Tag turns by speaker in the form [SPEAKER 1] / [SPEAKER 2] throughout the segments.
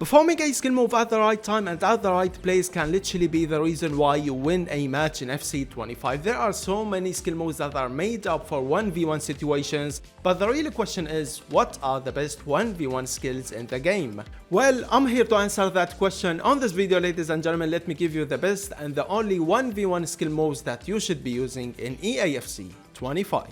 [SPEAKER 1] Performing a skill move at the right time and at the right place can literally be the reason why you win a match in FC25. There are so many skill moves that are made up for 1v1 situations, but the real question is, what are the best 1v1 skills in the game? Well, I'm here to answer that question. On this video, ladies and gentlemen, let me give you the best and the only 1v1 skill moves that you should be using in EAFC 25.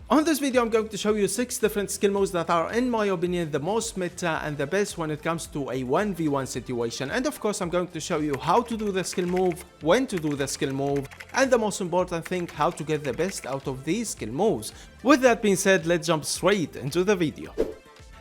[SPEAKER 1] On this video, I'm going to show you 6 different skill moves that are, in my opinion, the most meta and the best when it comes to a 1v1 situation. And of course, I'm going to show you how to do the skill move, when to do the skill move, and the most important thing, how to get the best out of these skill moves. With that being said, let's jump straight into the video.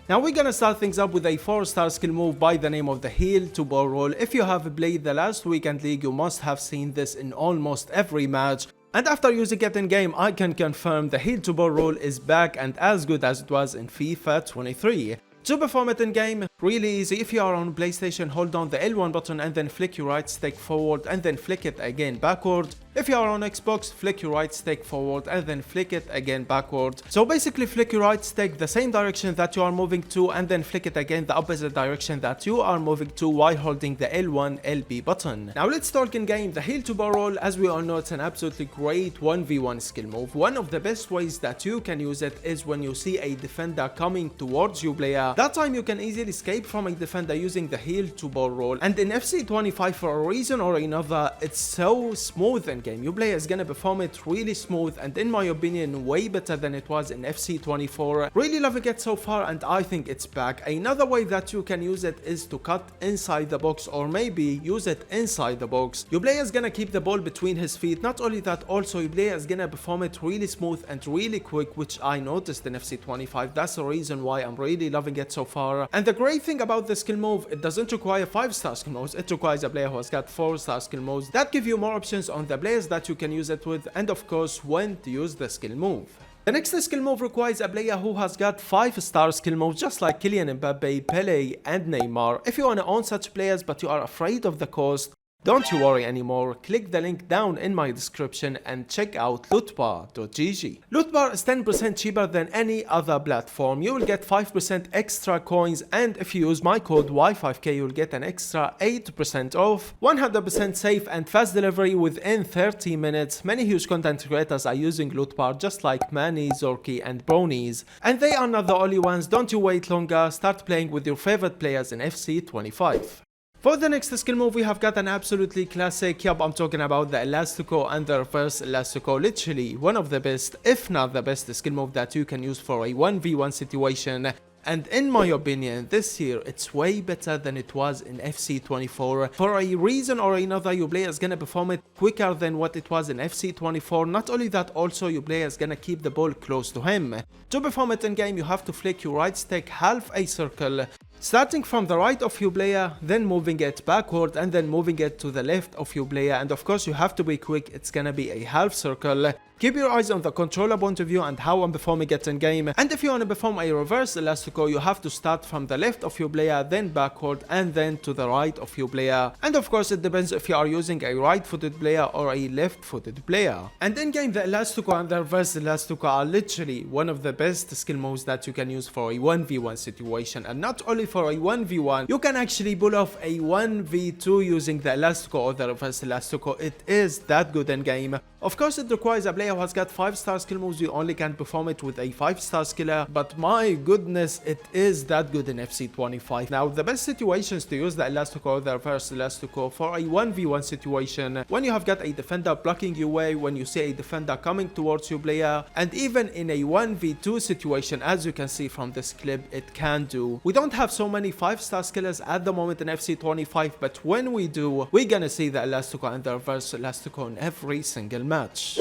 [SPEAKER 1] Now we're gonna start things up with a 4-star skill move by the name of the heel to ball roll. If you have played the last weekend league, you must have seen this in almost every match. And after using it in game, I can confirm the heel to ball roll is back and as good as it was in FIFA 23. To perform it in game, really easy. If you are on PlayStation, hold down the L1 button and then flick your right stick forward and then flick it again backward. If you are on Xbox, flick your right stick forward and then flick it again backward. So basically flick your right stick the same direction that you are moving to and then flick it again the opposite direction that you are moving to while holding the L1 LB button. Now let's talk in game. The heel to ball roll, as we all know, it's an absolutely great 1v1 skill move. One of the best ways that you can use it is when you see a defender coming towards you player. That time you can easily escape from a defender using the heel to ball roll. And in FC25, for a reason or another, it's so smooth in game. Your player is gonna perform it really smooth and in my opinion way better than it was in FC24. Really loving it so far and I think it's back. Another way that you can use it is to cut inside the box or maybe use it inside the box. Your player is gonna keep the ball between his feet. Not only that, also your player is gonna perform it really smooth and really quick, which I noticed in FC25. That's the reason why I'm really loving it so far. And the great thing about the skill move, it doesn't require 5-star skill moves. It requires a player who has got 4-star skill moves that give you more options on the players that you can use it with and of course when to use the skill move. The next skill move requires a player who has got 5-star skill moves just like Kylian Mbappe, Pele and Neymar. If you want to own such players but you are afraid of the cost, don't you worry anymore. Click the link down in my description and check out lootbar.gg. Lootbar is 10% cheaper than any other platform. You will get 5% extra coins and if you use my code Y5K you'll get an extra 8% off. 100% safe and fast delivery within 30 minutes. Many huge content creators are using Lootbar just like Manny, Zorki and Bronies. And they are not the only ones. Don't you wait longer. Start playing with your favorite players in FC25. For the next skill move, we have got an absolutely classic. Yup, I'm talking about the Elastico and the reverse Elastico. Literally one of the best, if not the best skill move that you can use for a 1v1 situation. And in my opinion, this year, it's way better than it was in FC24. For a reason or another, your player is gonna perform it quicker than what it was in FC24. Not only that, also your player is gonna keep the ball close to him. To perform it in game, you have to flick your right stick half a circle, starting from the right of your player, then moving it backward and then moving it to the left of your player. And of course you have to be quick, it's gonna be a half circle. Keep your eyes on the controller point of view and how I'm performing it in game. And if you want to perform a reverse Elastico, you have to start from the left of your player, then backward and then to the right of your player. And of course it depends if you are using a right-footed player or a left-footed player. And in game, the Elastico and the reverse Elastico are literally one of the best skill moves that you can use for a 1v1 situation. And not only for a 1v1, you can actually pull off a 1v2 using the Elastico or the reverse Elastico. It is that good in game. Of course it requires a player who has got 5-star skill moves. You only can perform it with a 5-star skiller, but my goodness, it is that good in FC25. Now the best situations to use the Elastico or the reverse Elastico for a 1v1 situation, when you have got a defender blocking your way, when you see a defender coming towards your player, and even in a 1v2 situation, as you can see from this clip, it can do. We don't have so many 5-star skillers at the moment in FC25, but when we do, we're gonna see the Elastico and the reverse Elastico in every single match.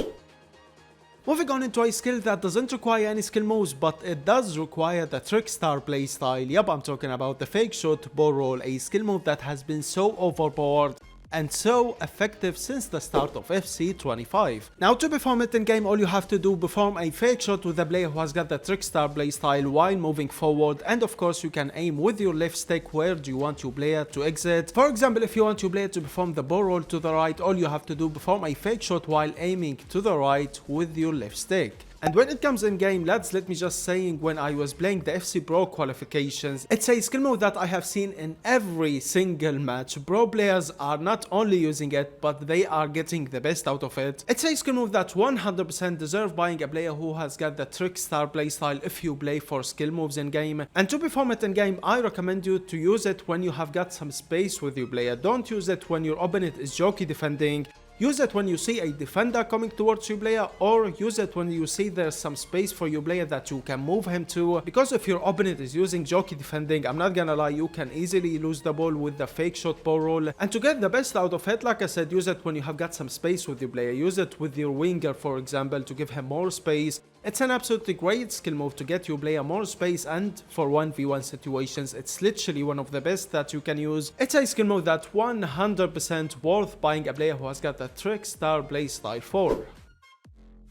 [SPEAKER 1] Moving on into a skill that doesn't require any skill moves, but it does require the trickstar playstyle. Yup, I'm talking about the fake shot ball roll, a skill move that has been so overpowered and so effective since the start of FC25. Now to perform it in game, all you have to do, perform a fake shot with a player who has got the trickstar playstyle while moving forward, and of course you can aim with your left stick where do you want your player to exit. For example, if you want your player to perform the ball roll to the right, all you have to do, perform a fake shot while aiming to the right with your left stick. And when it comes in game, lads, let me just saying, when I was playing the FC Pro qualifications, it's a skill move that I have seen in every single match. Pro players are not only using it, but they are getting the best out of it. It's a skill move that 100% deserve buying a player who has got the trickstar playstyle if you play for skill moves in game. And to perform it in game, I recommend you to use it when you have got some space with your player. Don't use it when your opponent is jockey defending. Use it when you see a defender coming towards your player, or use it when you see there's some space for your player that you can move him to. Because if your opponent is using jockey defending, I'm not gonna lie, you can easily lose the ball with the fake shot ball roll. And to get the best out of it, like I said, use it when you have got some space with your player. Use it with your winger, for example, to give him more space. It's an absolutely great skill move to get your player more space, and for 1v1 situations, it's literally one of the best that you can use. It's a skill move that 100% worth buying a player who has got the trickstar playstyle for.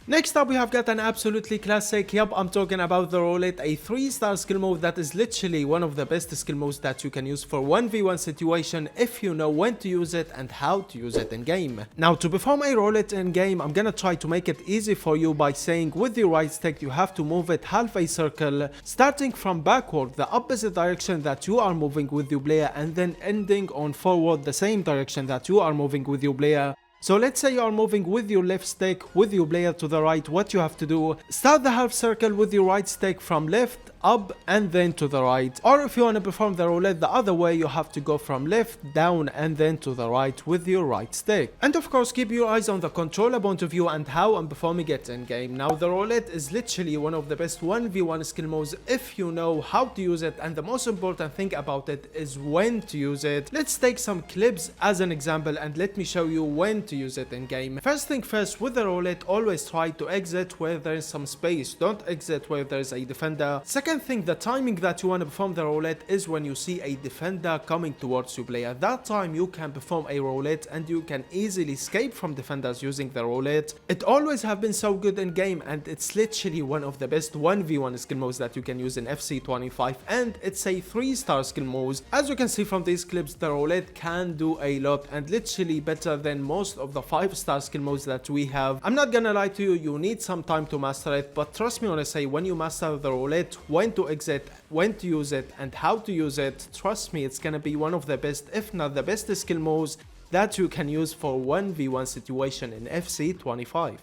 [SPEAKER 1] Next up, we have got an absolutely classic. Yup, I'm talking about the Roulette, a 3-star skill move that is literally one of the best skill moves that you can use for 1v1 situation if you know when to use it and how to use it in game. Now, to perform a Roulette in game, I'm gonna try to make it easy for you by saying with your right stick you have to move it half a circle, starting from backward the opposite direction that you are moving with your player, and then ending on forward the same direction that you are moving with your player. So let's say you are moving with your left stick with your player to the right. What you have to do, start the half circle with your right stick from left, up, and then to the right. Or if you want to perform the roulette the other way, you have to go from left, down, and then to the right with your right stick. And of course, keep your eyes on the controller point of view and how I'm performing it in game. Now, the roulette is literally one of the best 1v1 skill moves if you know how to use it, and the most important thing about it is when to use it. Let's take some clips as an example and let me show you when to use it in game. First thing first, with the roulette, always try to exit where there is some space. Don't exit where there is a defender. Second thing, the timing that you want to perform the roulette is when you see a defender coming towards your player. That time you can perform a roulette and you can easily escape from defenders using the roulette. It always have been so good in game, and it's literally one of the best 1v1 skill moves that you can use in FC25, and it's a 3-star skill moves. As you can see from these clips, the roulette can do a lot and literally better than most of the 5-star skill moves that we have. I'm not gonna lie to you, you need some time to master it, but trust me when I say when you master the roulette, when to exit, when to use it, and how to use it, trust me, it's gonna be one of the best, if not the best skill moves that you can use for 1v1 situation in FC25.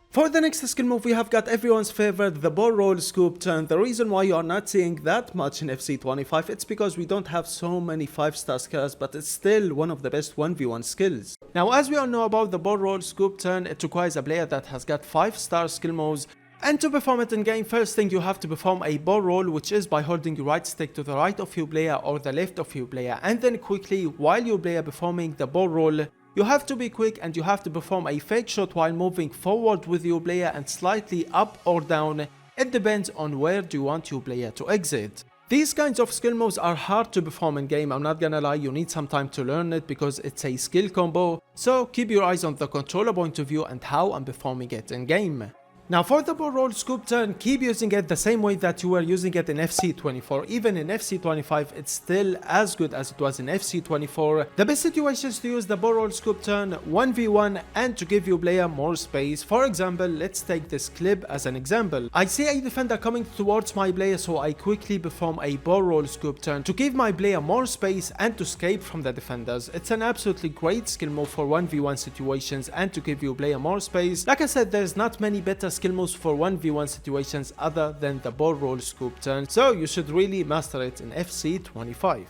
[SPEAKER 1] For the next skill move, we have got everyone's favorite, the ball roll scoop turn. The reason why you are not seeing that much in FC25, it's because we don't have so many 5-star skills, but it's still one of the best 1v1 skills. Now, as we all know about the ball roll scoop turn, it requires a player that has got 5-star skill moves. And to perform it in game, first thing you have to perform a ball roll, which is by holding your right stick to the right of your player or the left of your player, and then quickly, while your player performing the ball roll, you have to be quick and you have to perform a fake shot while moving forward with your player and slightly up or down. It depends on where do you want your player to exit. These kinds of skill moves are hard to perform in game, I'm not gonna lie, you need some time to learn it because it's a skill combo. So keep your eyes on the controller point of view and how I'm performing it in game. Now, for the ball roll scoop turn, keep using it the same way that you were using it in FC24. Even in FC25, it's still as good as it was in FC24. The best situations to use the ball roll scoop turn, 1v1 and to give your player more space. For example, let's take this clip as an example. I see a defender coming towards my player, so I quickly perform a ball roll scoop turn to give my player more space and to escape from the defenders. It's an absolutely great skill move for 1v1 situations and to give your player more space. Like I said, there's not many better skill moves for 1v1 situations other than the ball roll scoop turn, so you should really master it in FC25.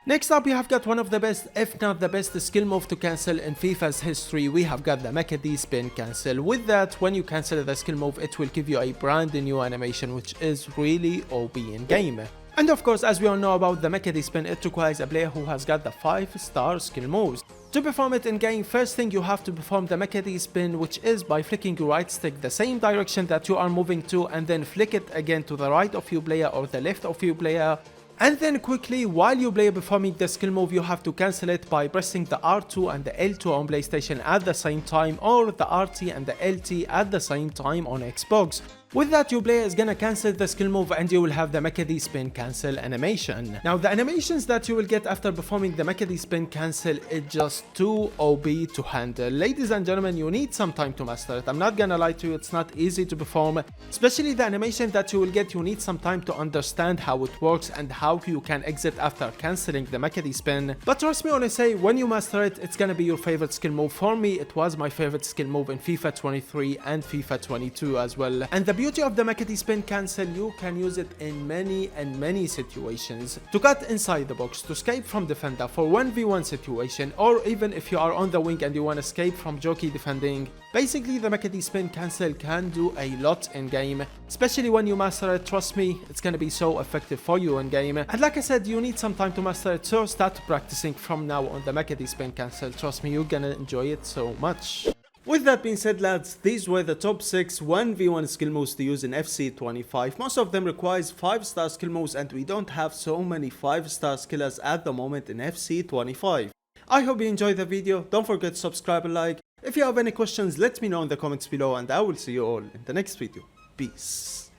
[SPEAKER 1] Next up, we have got one of the best, if not the best skill move to cancel in FIFA's history. We have got the Mcgeady spin cancel. With that, when you cancel the skill move, it will give you a brand new animation, which is really OP in game. And of course, as we all know about the Mcgeady spin, it requires a player who has got the 5-star skill moves. To perform it in game, first thing you have to perform the Mcgeady spin, which is by flicking your right stick the same direction that you are moving to, and then flick it again to the right of your player or the left of your player. And then quickly, while your player performing the skill move, you have to cancel it by pressing the R2 and the L2 on PlayStation at the same time, or the RT and the LT at the same time on Xbox. With that, your player is gonna cancel the skill move and you will have the Mcgeady spin cancel animation. Now the animations that you will get after performing the Mcgeady spin cancel is just too OP to handle. Ladies and gentlemen, you need some time to master it. I'm not gonna lie to you, it's not easy to perform. Especially the animation that you will get, you need some time to understand how it works and how you can exit after cancelling the Mcgeady spin. But trust me when I say, when you master it, it's gonna be your favorite skill move. For me, it was my favorite skill move in FIFA 23 and FIFA 22 as well. And the beauty of the Mcgeady spin cancel, you can use it in many situations. To cut inside the box, to escape from defender for 1v1 situation, or even if you are on the wing and you want to escape from jockey defending. Basically, the Mcgeady spin cancel can do a lot in game, especially when you master it. Trust me, it's gonna be so effective for you in game. And like I said, you need some time to master it, so start practicing from now on the Mcgeady spin cancel. Trust me, you're gonna enjoy it so much. With that being said, lads, these were the top 6 1v1 skill moves to use in FC 25. Most of them requires 5-star skill moves, and we don't have so many 5-star skillers at the moment in FC 25. I hope you enjoyed the video. Don't forget to subscribe and like. If you have any questions, let me know in the comments below, and I will see you all in the next video. Peace.